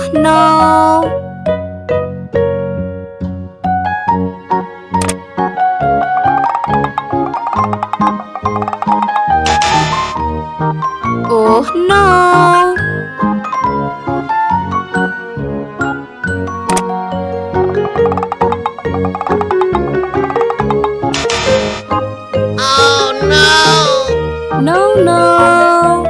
Oh no. Oh no. No, no.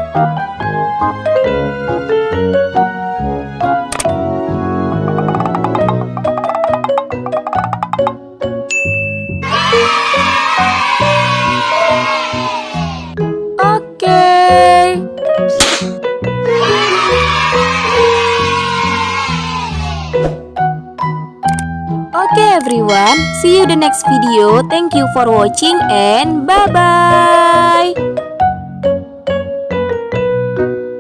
Okay. Okay everyone, see you the next video. Thank you for watching and bye-bye.